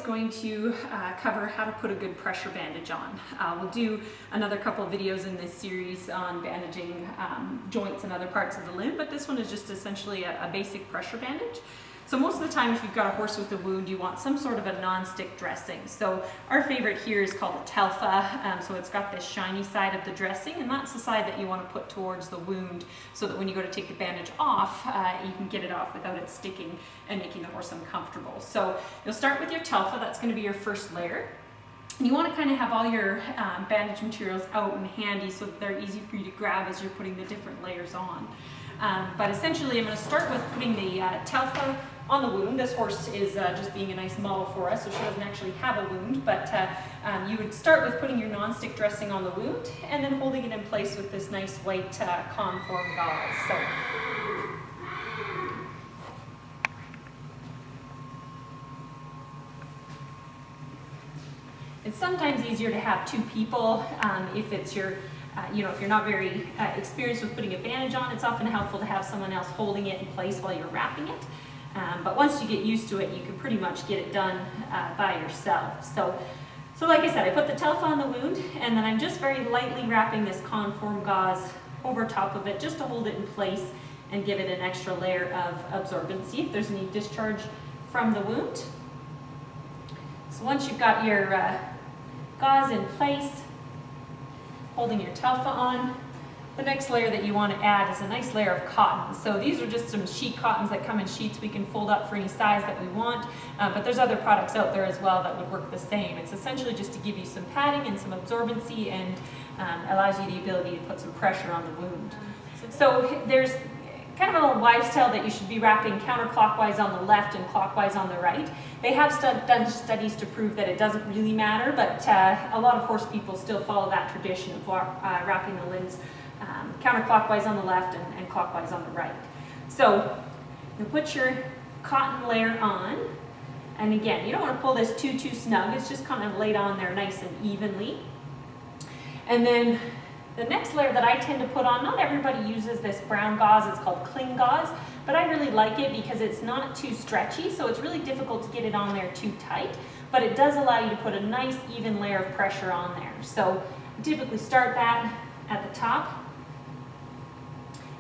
going to cover how to put a good pressure bandage on. We'll do another couple of videos in this series on bandaging joints and other parts of the limb, but this one is just essentially a basic pressure bandage. So most of the time, if you've got a horse with a wound, you want some sort of a non-stick dressing. So our favorite here is called a Telfa. So it's got this shiny side of the dressing, and that's the side that you want to put towards the wound so that when you go to take the bandage off, you can get it off without it sticking and making the horse uncomfortable. So you'll start with your Telfa. That's going to be your first layer. And you want to kind of have all your bandage materials out and handy so that they're easy for you to grab as you're putting the different layers on. But essentially, I'm going to start with putting the Telfa on the wound. This horse is just being a nice model for us, so she doesn't actually have a wound, but you would start with putting your non-stick dressing on the wound and then holding it in place with this nice white conform gauze. So, it's sometimes easier to have two people if it's your if you're not very experienced with putting a bandage on, it's often helpful to have someone else holding it in place while you're wrapping it. But once you get used to it, you can pretty much get it done by yourself. So like I said, I put the Telfa on the wound, and then I'm just very lightly wrapping this conform gauze over top of it just to hold it in place and give it an extra layer of absorbency if there's any discharge from the wound. So once you've got your gauze in place, holding your Telfa on, the next layer that you want to add is a nice layer of cotton. So these are just some sheet cottons that come in sheets we can fold up for any size that we want, but there's other products out there as well that would work the same. It's essentially just to give you some padding and some absorbency and allows you the ability to put some pressure on the wound. So there's kind of a wise tale that you should be wrapping counterclockwise on the left and clockwise on the right. They have done studies to prove that it doesn't really matter, but a lot of horse people still follow that tradition of wrapping the limbs counterclockwise on the left and clockwise on the right. So you put your cotton layer on, and again, you don't want to pull this too snug. It's just kind of laid on there nice and evenly. And then the next layer that I tend to put on, not everybody uses this brown gauze, it's called cling gauze, but I really like it because it's not too stretchy, so it's really difficult to get it on there too tight, but it does allow you to put a nice even layer of pressure on there. So I typically start that at the top,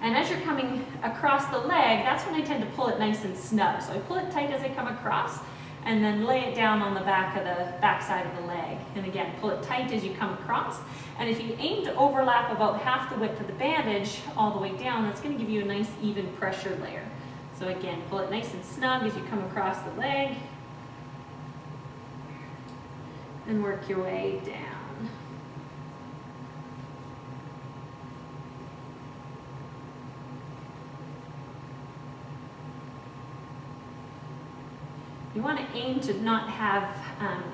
and as you're coming across the leg, that's when I tend to pull it nice and snug. So I pull it tight as I come across, and then lay it down on the back side of the leg. And again, pull it tight as you come across. And if you aim to overlap about half the width of the bandage all the way down, that's going to give you a nice even pressure layer. So again, pull it nice and snug as you come across the leg, and work your way down. You want to aim to not have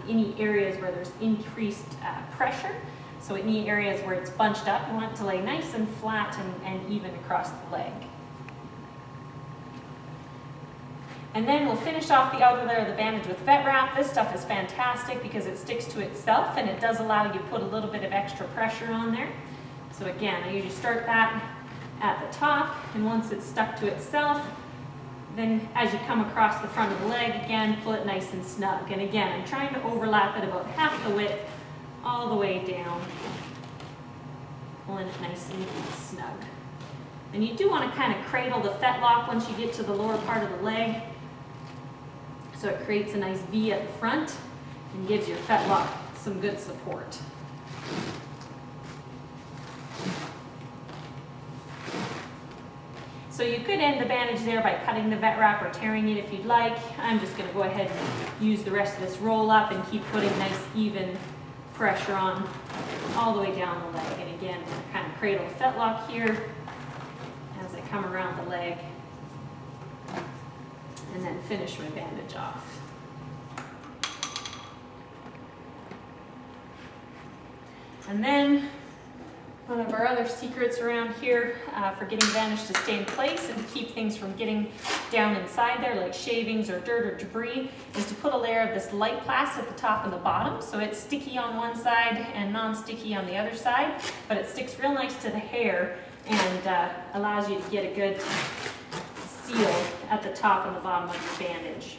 any areas where there's increased pressure. So any areas where it's bunched up, you want it to lay nice and flat and even across the leg. And then we'll finish off the outer layer of the bandage with vet wrap. This stuff is fantastic because it sticks to itself and it does allow you to put a little bit of extra pressure on there. So again, I usually start that at the top, and once it's stuck to itself, then as you come across the front of the leg, again, pull it nice and snug. And again, I'm trying to overlap it about half the width all the way down, pulling it nice and snug. And you do want to kind of cradle the fetlock once you get to the lower part of the leg, so it creates a nice V at the front and gives your fetlock some good support. So you could end the bandage there by cutting the vet wrap or tearing it if you'd like. I'm just going to go ahead and use the rest of this roll up and keep putting nice even pressure on all the way down the leg. And again, I'm going to kind of cradle the fetlock here as I come around the leg, and then finish my bandage off. And then one of our other secrets around here for getting bandage to stay in place and to keep things from getting down inside there like shavings or dirt or debris is to put a layer of this light plastic at the top and the bottom, so it's sticky on one side and non-sticky on the other side, but it sticks real nice to the hair and allows you to get a good seal at the top and the bottom of your bandage.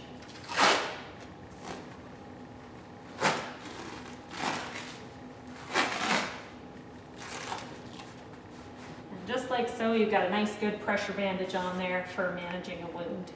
just like so, you've got a nice good pressure bandage on there for managing a wound.